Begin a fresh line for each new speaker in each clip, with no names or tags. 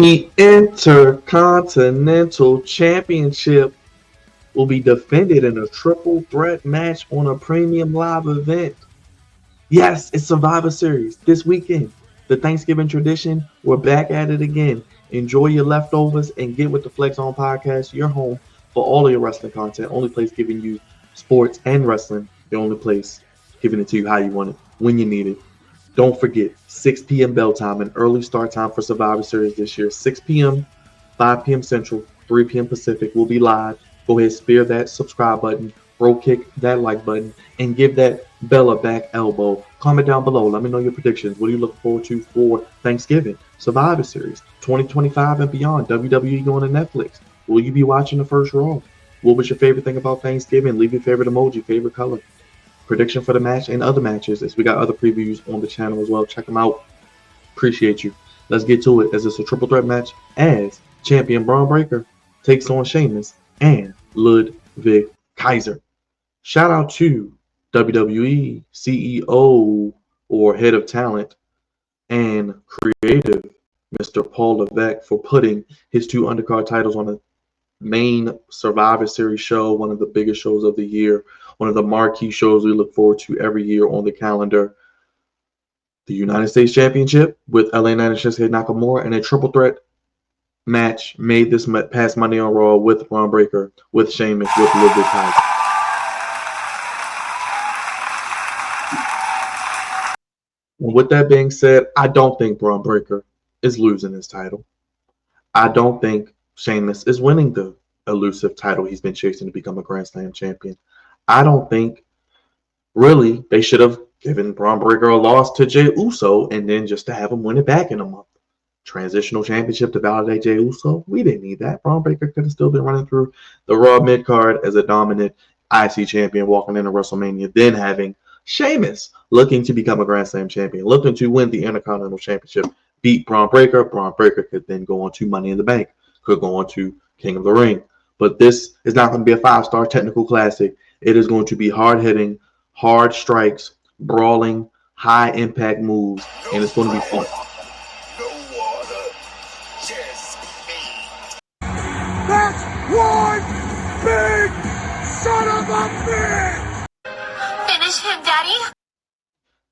The Intercontinental Championship will be defended in a triple threat match on a premium live event. Yes, it's Survivor Series this weekend. The Thanksgiving tradition, we're back at it again. Enjoy your leftovers and get with the Flex On podcast, your home for all of your wrestling content. Only place giving you sports and wrestling. The only place giving it to you how you want it, when you need it. Don't forget, 6 p.m. bell time and early start time for Survivor Series this year. 6 p.m., 5 p.m. Central, 3 p.m. Pacific. We'll be live. Go ahead, spear that subscribe button, bro kick that like button, and give that bell a back elbow. Comment down below. Let me know your predictions. What do you look forward to for Thanksgiving, Survivor Series, 2025 and beyond, WWE going to Netflix? Will you be watching the first Raw? What was your favorite thing about Thanksgiving? Leave your favorite emoji, favorite color. Prediction for the match and other matches, as we got other previews on the channel as well. Check them out. Appreciate you. Let's get to it, as it's a triple threat match as champion Bron Breakker takes on Sheamus and Ludwig Kaiser. Shout out to WWE CEO or head of talent and creative Mr. Paul Levesque for putting his 2 undercard titles on a main Survivor Series show, one of the biggest shows of the year, one of the marquee shows we look forward to every year on the calendar. The United States Championship with LA Knight and Shinsuke Nakamura, and a triple threat match made this past Monday on Raw with Bron Breakker, with Sheamus, with Ludwig Kaiser. And with that being said, I don't think Bron Breakker is losing his title. I don't think Sheamus is winning the elusive title he's been chasing to become a Grand Slam champion. I don't think, really, they should have given Bron Breakker a loss to Jey Uso and then just to have him win it back in a month. Transitional championship to validate Jey Uso? We didn't need that. Bron Breakker could have still been running through the Raw mid-card as a dominant IC champion walking into WrestleMania, then having Sheamus looking to become a Grand Slam champion, looking to win the Intercontinental Championship, beat Bron Breakker. Bron Breakker could then go on to Money in the Bank, could go on to King of the Ring. But this is not going to be a 5-star technical classic. It is going to be hard-hitting, hard strikes, brawling, high-impact moves, and it's going to be fun.
That's one big son of a bitch!
Finish him, Daddy.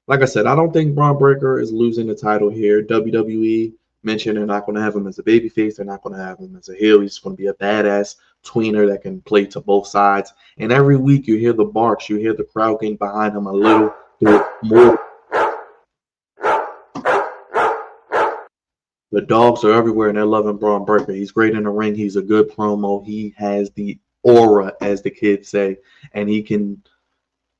Like I said, I don't think Bron Breakker is losing the title here. WWE mentioned they're not going to have him as a babyface. They're not going to have him as a heel. He's going to be a badass tweener that can play to both sides. And every week you hear the barks. You hear the crowd getting behind him a little bit more. The dogs are everywhere, and they're loving Bron Breakker. He's great in the ring. He's a good promo. He has the aura, as the kids say, and he can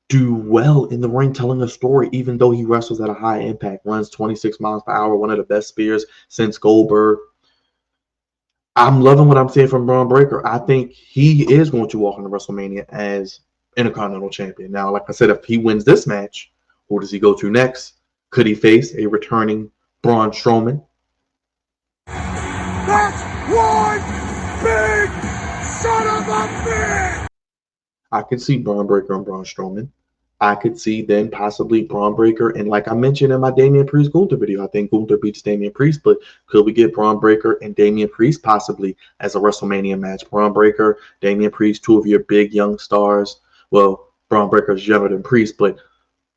do well in the ring telling a story, even though he wrestles at a high impact, runs 26 miles per hour, one of the best spears since Goldberg. I'm loving what I'm seeing from Bron Breakker. I think he is going to walk into WrestleMania as Intercontinental Champion. Now, like I said, if he wins this match, who does he go to next? Could he face a returning Braun Strowman?
That's one big son of a bitch!
I could see Bron Breakker and Braun Strowman. I could see then possibly Bron Breakker, and like I mentioned in my Damian Priest Gunther video, I think Gunther beats Damian Priest, but could we get Bron Breakker and Damian Priest possibly as a WrestleMania match? Bron Breakker, Damian Priest, 2 of your big young stars. Well, Bron Breakker is younger than Priest, but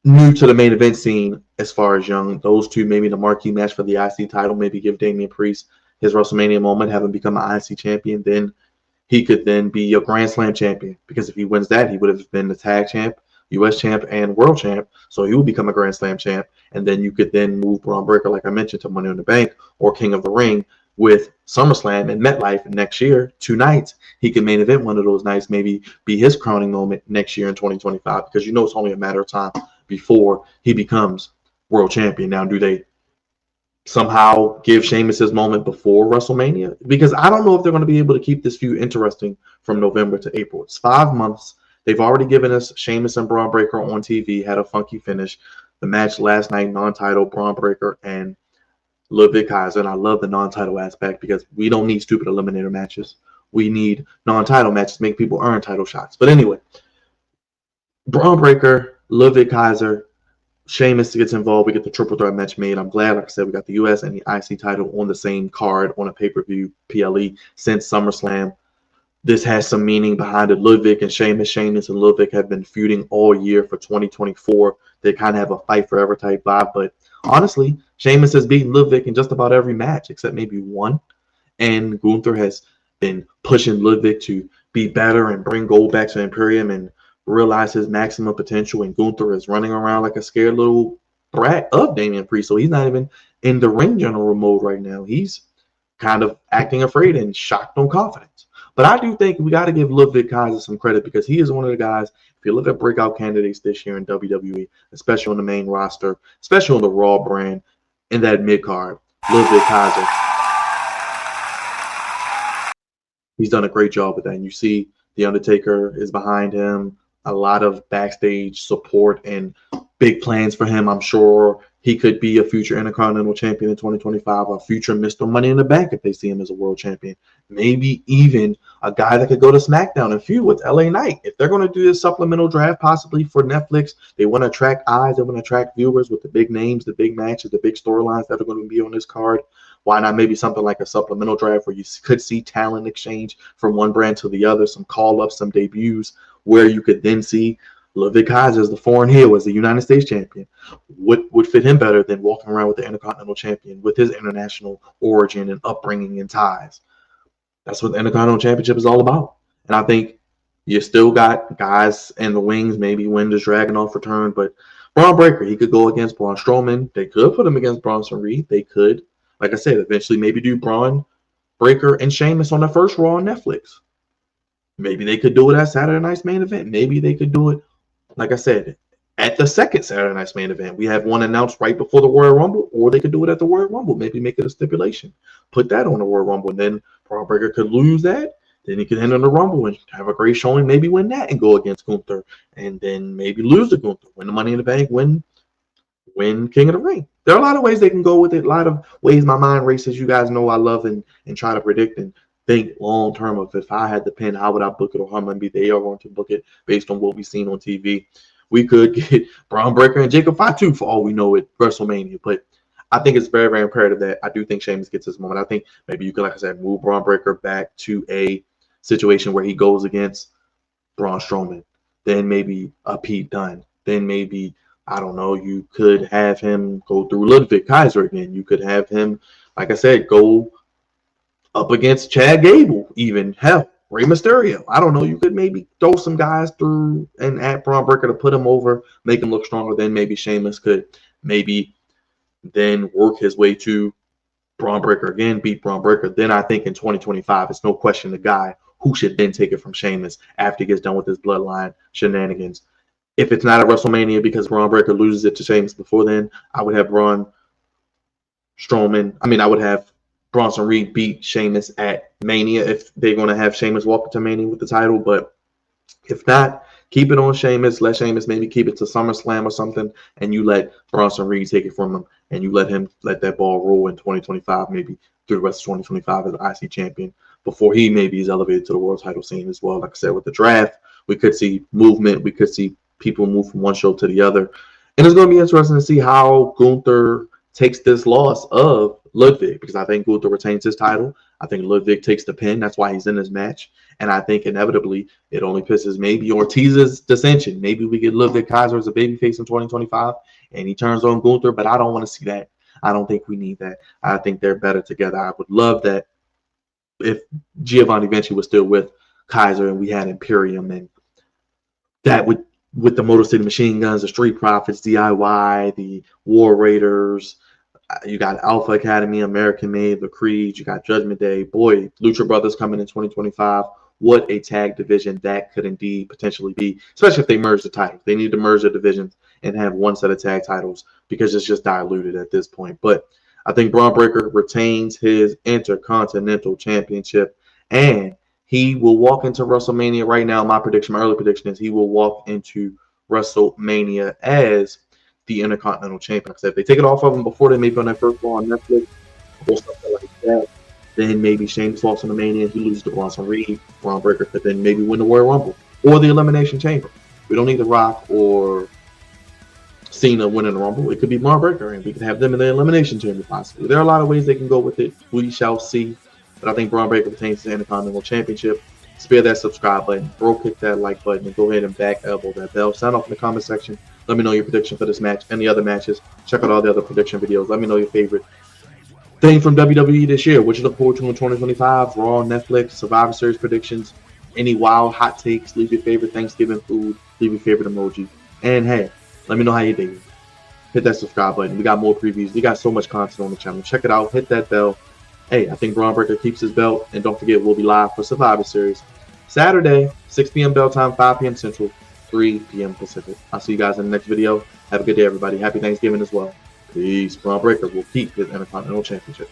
new to the main event scene as far as young. Those 2, maybe the marquee match for the IC title, maybe give Damian Priest his WrestleMania moment, have him become an IC champion, then he could then be a Grand Slam champion, because if he wins that, he would have been the tag champ, U.S. champ, and world champ, so he will become a Grand Slam champ, and then you could then move Bron Breakker, like I mentioned, to Money in the Bank or King of the Ring with SummerSlam and MetLife next year, 2 nights. He can main event one of those nights, maybe be his crowning moment next year in 2025, because it's only a matter of time before he becomes world champion. Now, do they somehow give Sheamus his moment before WrestleMania? Because I don't know if they're going to be able to keep this feud interesting from November to April. It's 5 months. They've already given us Sheamus and Bron Breakker on TV, had a funky finish. The match last night, non-title, Bron Breakker and Ludwig Kaiser. And I love the non-title aspect, because we don't need stupid eliminator matches. We need non-title matches to make people earn title shots. But anyway, Bron Breakker, Ludwig Kaiser, Sheamus gets involved. We get the triple threat match made. I'm glad, like I said, we got the US and the IC title on the same card on a pay-per-view PLE since SummerSlam. This has some meaning behind it. Ludwig and Sheamus. Sheamus and Ludwig have been feuding all year for 2024. They kind of have a fight forever type vibe. But honestly, Sheamus has beaten Ludwig in just about every match except maybe one. And Gunther has been pushing Ludwig to be better and bring gold back to Imperium and realize his maximum potential. And Gunther is running around like a scared little brat of Damian Priest. So he's not even in the ring general mode right now. He's kind of acting afraid and shocked on confidence. But I do think we got to give Ludwig Kaiser some credit because he is one of the guys, if you look at breakout candidates this year in WWE, especially on the main roster, especially on the Raw brand, in that mid-card, Ludwig Kaiser, he's done a great job with that. And you see The Undertaker is behind him, a lot of backstage support and big plans for him. I'm sure he could be a future Intercontinental Champion in 2025, a future Mr. Money in the Bank if they see him as a world champion. Maybe even a guy that could go to SmackDown and feud with LA Knight. If they're going to do this supplemental draft, possibly for Netflix, they want to attract eyes, they want to attract viewers with the big names, the big matches, the big storylines that are going to be on this card. Why not maybe something like a supplemental draft where you could see talent exchange from one brand to the other, some call-ups, some debuts, where you could then see Ludwig Kaiser as the foreign heel, as the United States champion. Would fit him better than walking around with the Intercontinental champion with his international origin and upbringing and ties. That's what the Intercontinental Championship is all about. And I think you still got guys in the wings, maybe when does Dragunov return, but Bron Breakker, he could go against Braun Strowman. They could put him against Bronson Reed. They could, like I said, eventually maybe do Bron Breakker and Sheamus on the first Raw on Netflix. Maybe they could do it at Saturday Night's main event. Maybe they could do it, like I said, at the second Saturday Night's main event. We have one announced right before the Royal Rumble, or they could do it at the Royal Rumble. Maybe make it a stipulation. Put that on the Royal Rumble, and then Bron Breakker could lose that. Then he could enter the Rumble and have a great showing, maybe win that and go against Gunther, and then maybe lose to Gunther, win the Money in the Bank, win King of the Ring. There are a lot of ways they can go with it, a lot of ways my mind races. You guys know I love and try to predict and think long term of if I had the pen, how would I book it, or how maybe they are going to book it based on what we've seen on TV. We could get Bron Breakker and Jacob Fatu for all we know at WrestleMania, but I think it's very, very imperative that I do think Sheamus gets his moment. I think maybe you could, like I said, move Bron Breakker back to a situation where he goes against Braun Strowman, then maybe a Pete Dunne, then maybe, I don't know, you could have him go through Ludwig Kaiser again. You could have him, like I said, go up against Chad Gable, even. Hell, Rey Mysterio. I don't know. You could maybe throw some guys through and add Bron Breakker to put him over, make him look stronger. Then maybe Sheamus could maybe then work his way to Bron Breakker again, beat Bron Breakker. Then I think in 2025, it's no question the guy who should then take it from Sheamus after he gets done with his bloodline shenanigans. If it's not at WrestleMania because Bron Breakker loses it to Sheamus before then, I would have I would have Bronson Reed beat Sheamus at Mania if they're going to have Sheamus walk into Mania with the title. But if not, keep it on Sheamus. Let Sheamus maybe keep it to SummerSlam or something, and you let Bronson Reed take it from him, and you let him let that ball roll in 2025, maybe through the rest of 2025 as an IC champion before he maybe is elevated to the world title scene as well. Like I said, with the draft, we could see movement. We could see people move from one show to the other. And it's going to be interesting to see how Gunther takes this loss of Ludwig, because I think Gunther retains his title. I think Ludwig takes the pin. That's why he's in this match. And I think inevitably it only pisses maybe Ortiz's dissension. Maybe we get Ludwig Kaiser as a babyface in 2025 and he turns on Gunther, but I don't want to see that. I don't think we need that. I think they're better together. I would love that if Giovanni Vinci was still with Kaiser and we had Imperium, and that would, with the Motor City Machine Guns, the Street Profits, DIY, the War Raiders, you got Alpha Academy, American Made, the Creed, you got Judgment Day. Boy, Lucha Brothers coming in 2025. What a tag division that could indeed potentially be, especially if they merge the titles. They need to merge the divisions and have one set of tag titles because it's just diluted at this point. But I think Bron Breakker retains his Intercontinental Championship, and he will walk into WrestleMania right now. My early prediction is he will walk into WrestleMania as the Intercontinental Champion. Like I said, if they take it off of him before they maybe on that first Raw on Netflix or something like that, then maybe Sheamus walks in the Mania, he loses to Bronson Reed, Bron Breakker could then maybe win the Royal Rumble or the Elimination Chamber. We don't need The Rock or Cena winning the Rumble. It could be Bron Breakker, and we could have them in the Elimination Chamber possibly. There are a lot of ways they can go with it. We shall see. But I think Bron Breakker retains the Intercontinental Championship. Spare that subscribe button. Bro, kick that like button, and go ahead and back elbow that bell. Sound off in the comment section. Let me know your prediction for this match and the other matches. Check out all the other prediction videos. Let me know your favorite thing from WWE this year. What you look forward to in 2025? Raw, Netflix, Survivor Series predictions. Any wild hot takes? Leave your favorite Thanksgiving food. Leave your favorite emoji. And hey, let me know how you did. Hit that subscribe button. We got more previews. We got so much content on the channel. Check it out. Hit that bell. Hey, I think Bron Breakker keeps his belt. And don't forget, we'll be live for Survivor Series Saturday, 6 p.m. bell time, 5 p.m. Central, 3 p.m. Pacific. I'll see you guys in the next video. Have a good day, everybody. Happy Thanksgiving as well. Peace. Bron Breakker will keep his Intercontinental Championship.